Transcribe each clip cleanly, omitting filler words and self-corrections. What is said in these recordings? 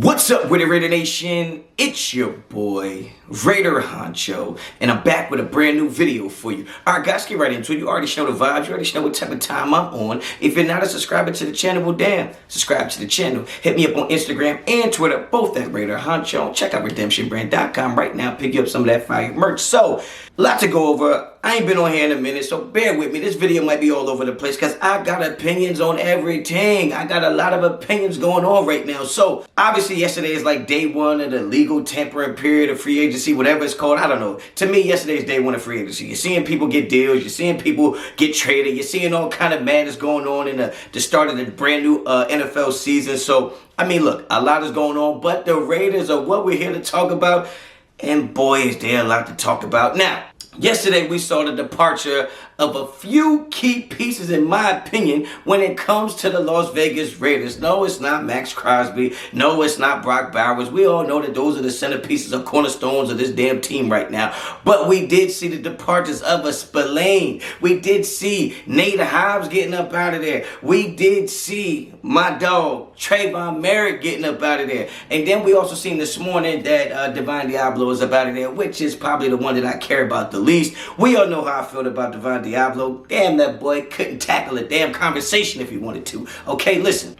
What's up, Raider Nation? It's your boy, Raider Honcho, and I'm back with a brand new video for you. Alright guys, get right into it. You already know the vibes, you already know what type of time I'm on. If you're not a subscriber to the channel, well damn, subscribe to the channel. Hit me up on Instagram and Twitter, both at Raider Honcho. Check out redemptionbrand.com right now, pick you up some of that fire merch. So, a lot to go over. I ain't been on here in a minute, so bear with me. This video might be all over the place because I got opinions on everything. I got a lot of opinions going on right now. So, obviously, yesterday is like day one of the legal tampering period of free agency, whatever it's called. I don't know. To me, yesterday is day one of free agency. You're seeing people get deals. You're seeing people get traded. You're seeing all kind of madness going on in the start of the brand new NFL season. So, I mean, look, a lot is going on, but the Raiders are what we're here to talk about. And boy, is there a lot to talk about. Now, yesterday we saw the departure of a few key pieces, in my opinion, when it comes to the Las Vegas Raiders. No, it's not Max Crosby. No, it's not Brock Bowers. We all know that those are the centerpieces or cornerstones of this damn team right now. But we did see the departures of a Spillane. We did see Nate Hobbs getting up out of there. We did see my dog, Trayvon Merrick, getting up out of there. And then we also seen this morning that Divine Diablo is up out of there, which is probably the one that I care about the least. We all know how I feel about Divine Diablo. Damn, that boy couldn't tackle a damn conversation if he wanted to. Okay, listen.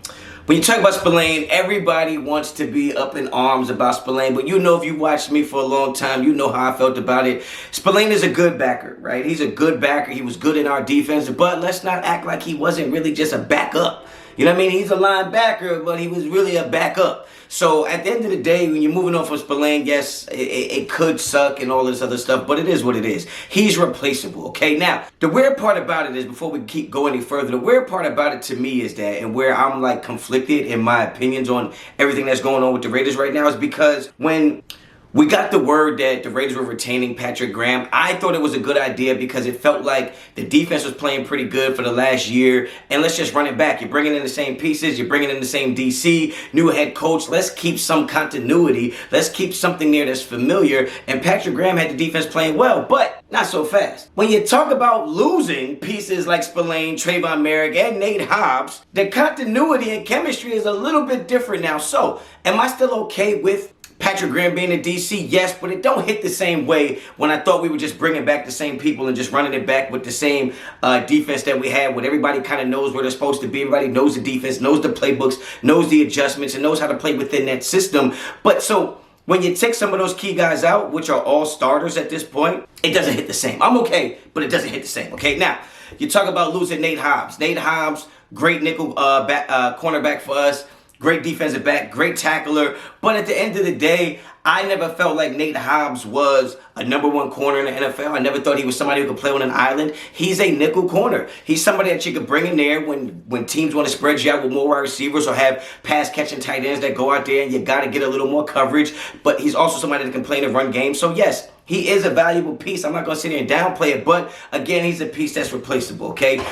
When you talk about Spillane, everybody wants to be up in arms about Spillane, but you know, if you watched me for a long time, you know how I felt about it. Spillane is a good backer, right? He's a good backer. He was good in our defense, but let's not act like he wasn't really just a backup. You know what I mean? He's a linebacker, but he was really a backup. So at the end of the day, when you're moving on from Spillane, yes, it could suck and all this other stuff, but it is what it is. He's replaceable, okay? Now, the weird part about it is, before we keep going any further, the weird part about it to me is that, and where I'm like conflicted in my opinions on everything that's going on with the Raiders right now, is because when we got the word that the Raiders were retaining Patrick Graham, I thought it was a good idea because it felt like the defense was playing pretty good for the last year, and let's just run it back. You're bringing in the same pieces. You're bringing in the same DC, new head coach. Let's keep some continuity. Let's keep something there that's familiar, and Patrick Graham had the defense playing well, but not so fast. When you talk about losing pieces like Spillane, Trayvon Merrick, and Nate Hobbs, the continuity and chemistry is a little bit different now. So, am I still okay with Patrick Graham being a DC? Yes, but it don't hit the same way when I thought we were just bringing back the same people and just running it back with the same defense that we had, when everybody kind of knows where they're supposed to be. Everybody knows the defense, knows the playbooks, knows the adjustments, and knows how to play within that system. But so when you take some of those key guys out, which are all starters at this point, it doesn't hit the same. I'm okay, but it doesn't hit the same, okay? Now, you talk about losing Nate Hobbs. Nate Hobbs, great nickel cornerback for us. Great defensive back, great tackler. But at the end of the day, I never felt like Nate Hobbs was a #1 corner in the NFL. I never thought he was somebody who could play on an island. He's a nickel corner. He's somebody that you could bring in there when teams want to spread you out with more wide receivers or have pass-catching tight ends that go out there and you got to get a little more coverage. But he's also somebody that can play in the run game. So yes, he is a valuable piece. I'm not going to sit here and downplay it. But again, he's a piece that's replaceable, okay?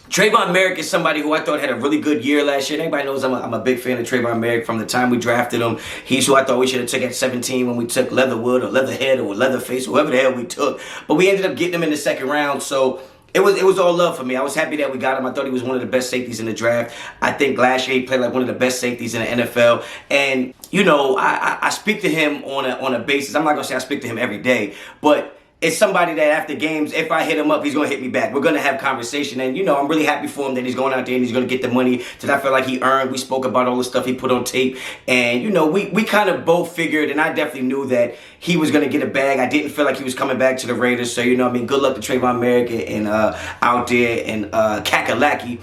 Trayvon Merrick is somebody who I thought had a really good year last year. Everybody knows I'm a big fan of Trayvon Merrick from the time we drafted him. He's who I thought we should have took at 17 when we took Leatherwood or Leatherhead or Leatherface, whoever the hell we took. But we ended up getting him in the second round, so it was all love for me. I was happy that we got him. I thought he was one of the best safeties in the draft. I think last year he played like one of the best safeties in the NFL. And, you know, I speak to him on a basis. I'm not going to say I speak to him every day, but it's somebody that after games, if I hit him up, he's going to hit me back. We're going to have conversation. And, you know, I'm really happy for him that he's going out there and he's going to get the money that I feel like he earned. We spoke about all the stuff he put on tape. And, you know, we kind of both figured, and I definitely knew that he was going to get a bag. I didn't feel like he was coming back to the Raiders. So, you know, I mean, good luck to Trayvon Merrick and out there and Kakalaki.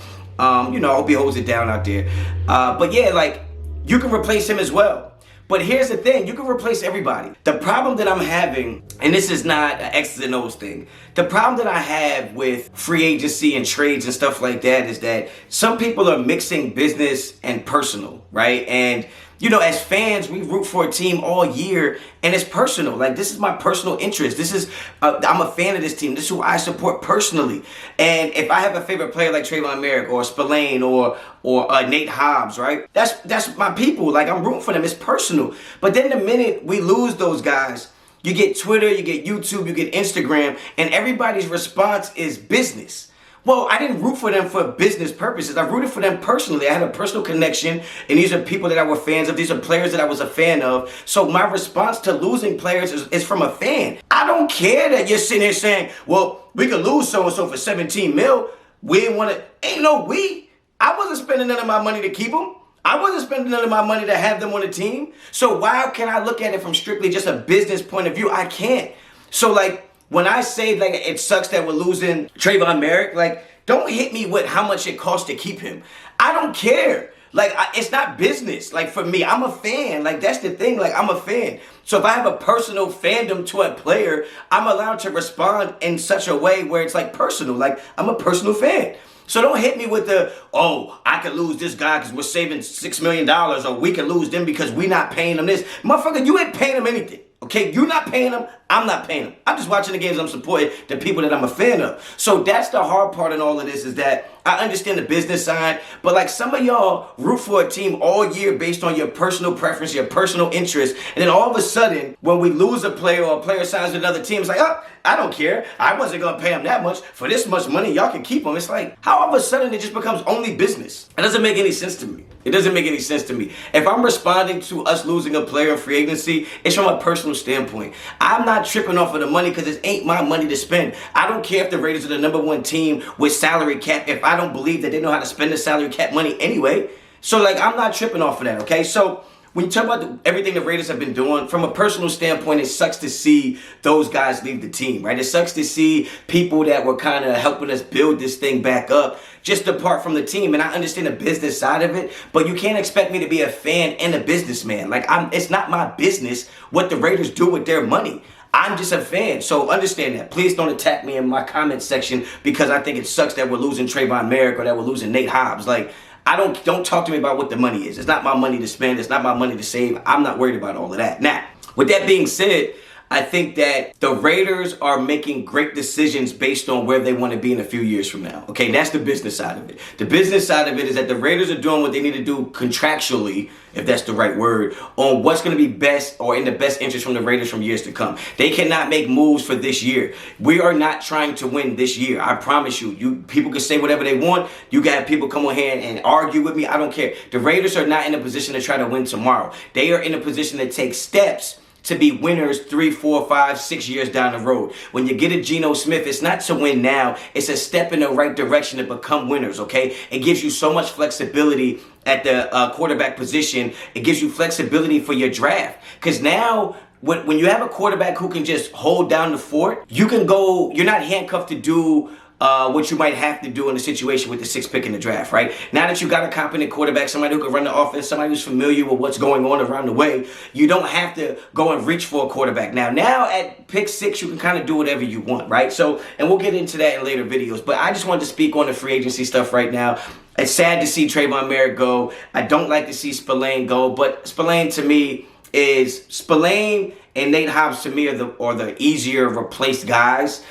You know, I hope he holds it down out there. But, yeah, like, you can replace him as well. But here's the thing, you can replace everybody. The problem that I'm having, and this is not an X's and O's thing, the problem that I have with free agency and trades and stuff like that is that some people are mixing business and personal, right? And you know, as fans, we root for a team all year, and it's personal. Like, this is my personal interest. This is, I'm a fan of this team. This is who I support personally. And if I have a favorite player like Trayvon Merrick or Spillane or Nate Hobbs, right? That's my people. Like, I'm rooting for them. It's personal. But then the minute we lose those guys, you get Twitter, you get YouTube, you get Instagram, and everybody's response is business. Well, I didn't root for them for business purposes. I rooted for them personally. I had a personal connection, and these are people that I were fans of. These are players that I was a fan of. So my response to losing players is from a fan. I don't care that you're sitting here saying, well, we could lose so-and-so for 17 mil. We didn't want to. Ain't no we. I wasn't spending none of my money to keep them. I wasn't spending none of my money to have them on the team. So why can I look at it from strictly just a business point of view? I can't. So, like, when I say, like, it sucks that we're losing Trayvon Merrick, like, don't hit me with how much it costs to keep him. I don't care. Like, it's not business. Like, for me, I'm a fan. Like, that's the thing. Like, I'm a fan. So if I have a personal fandom to a player, I'm allowed to respond in such a way where it's, like, personal. Like, I'm a personal fan. So don't hit me with the, oh, I could lose this guy because we're saving $6 million, or we could lose them because we're not paying them this. Motherfucker, you ain't paying them anything. Okay, you're not paying them, I'm not paying them. I'm just watching the games, I'm supporting the people that I'm a fan of. So that's the hard part in all of this, is that I understand the business side, but like some of y'all root for a team all year based on your personal preference, your personal interest, and then all of a sudden, when we lose a player or a player signs with another team, it's like, oh, I don't care. I wasn't going to pay him that much. For this much money, y'all can keep him. It's like, how all of a sudden it just becomes only business? It doesn't make any sense to me. It doesn't make any sense to me. If I'm responding to us losing a player in free agency, it's from a personal standpoint. I'm not tripping off of the money because it ain't my money to spend. I don't care if the Raiders are the #1 team with salary cap if I don't believe that they know how to spend the salary cap money anyway. So, like, I'm not tripping off of that, okay? So, when you talk about everything the Raiders have been doing, from a personal standpoint, it sucks to see those guys leave the team, right? It sucks to see people that were kind of helping us build this thing back up just depart from the team. And I understand the business side of it, but you can't expect me to be a fan and a businessman. Like, it's not my business what the Raiders do with their money. I'm just a fan, so understand that. Please don't attack me in my comment section because I think it sucks that we're losing Trayvon Merrick or that we're losing Nate Hobbs. Like, don't talk to me about what the money is. It's not my money to spend. It's not my money to save. I'm not worried about all of that. Now, with that being said, I think that the Raiders are making great decisions based on where they want to be in a few years from now. Okay, that's the business side of it. The business side of it is that the Raiders are doing what they need to do contractually, if that's the right word, on what's going to be best or in the best interest from the Raiders from years to come. They cannot make moves for this year. We are not trying to win this year. I promise you. People can say whatever they want. You got people come on here and argue with me. I don't care. The Raiders are not in a position to try to win tomorrow. They are in a position to take steps to be winners 3, 4, 5, 6 years down the road. When you get a Geno Smith, it's not to win now. It's a step in the right direction to become winners, okay? It gives you so much flexibility at the quarterback position. It gives you flexibility for your draft. Because now, when you have a quarterback who can just hold down the fort, you can go, you're not handcuffed to do what you might have to do in a situation with the 6th pick in the draft, right? Now that you got a competent quarterback, somebody who can run the offense, somebody who's familiar with what's going on around the way, you don't have to go and reach for a quarterback. Now at pick 6, you can kind of do whatever you want, right? So, and we'll get into that in later videos, but I just wanted to speak on the free agency stuff right now. It's sad to see Trayvon Merrick go. I don't like to see Spillane go, but Spillane to me is Spillane and Nate Hobbs to me are the easier replaced guys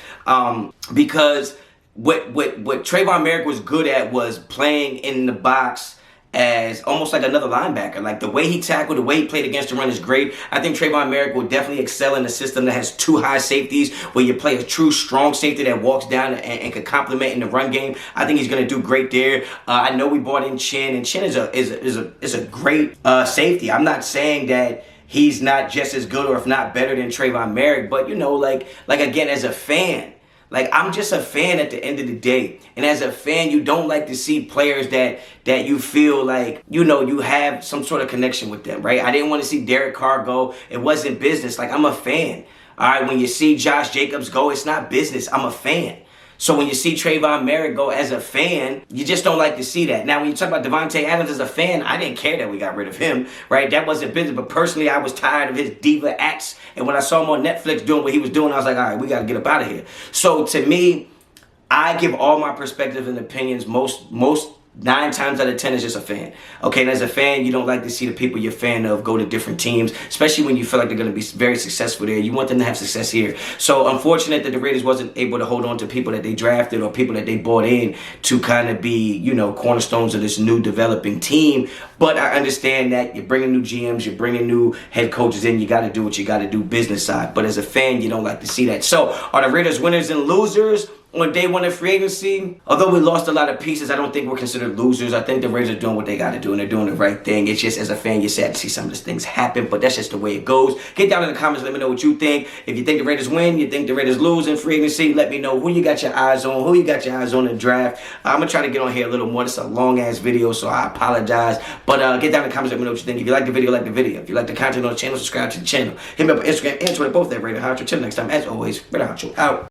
because what Trayvon Merrick was good at was playing in the box as almost like another linebacker. Like the way he tackled, the way he played against the run is great. I think Trayvon Merrick will definitely excel in a system that has 2 high safeties where you play a true strong safety that walks down and can complement in the run game. I think he's going to do great there. I know we brought in Chin, and Chin is a great safety. I'm not saying that he's not just as good or if not better than Trayvon Merrick, but you know, like again, as a fan, like, I'm just a fan at the end of the day. And as a fan, you don't like to see players that you feel like, you know, you have some sort of connection with them, right? I didn't want to see Derek Carr go. It wasn't business. Like, I'm a fan. All right, when you see Josh Jacobs go, it's not business. I'm a fan. So when you see Trayvon Merrick go as a fan, you just don't like to see that. Now, when you talk about Devontae Adams as a fan, I didn't care that we got rid of him, right? That wasn't business. But personally, I was tired of his diva acts. And when I saw him on Netflix doing what he was doing, I was like, all right, we got to get up out of here. So to me, I give all my perspective and opinions. Most 9 times out of 10 is just a fan. Okay, and as a fan, you don't like to see the people you're a fan of go to different teams, especially when you feel like they're going to be very successful there. You want them to have success here. So unfortunate that the Raiders wasn't able to hold on to people that they drafted or people that they bought in to kind of be, you know, cornerstones of this new developing team. But I understand that you're bringing new GMs, you're bringing new head coaches in. You got to do what you got to do business side. But as a fan, you don't like to see that. So are the Raiders winners and losers? on day one of free agency. Although we lost a lot of pieces, I don't think we're considered losers. I think the Raiders are doing what they got to do, and they're doing the right thing. It's just, as a fan, you're sad to see some of these things happen, but that's just the way it goes. Get down in the comments, let me know what you think. If you think the Raiders win, you think the Raiders lose in free agency, let me know who you got your eyes on, who you got your eyes on in the draft. I'm going to try to get on here a little more. This is a long-ass video, so I apologize. But get down in the comments, let me know what you think. If you like the video, like the video. If you like the content on the channel, subscribe to the channel. Hit me up on Instagram and Twitter, both at Raider Honcho. Till next time, as always, Raider Honcho out.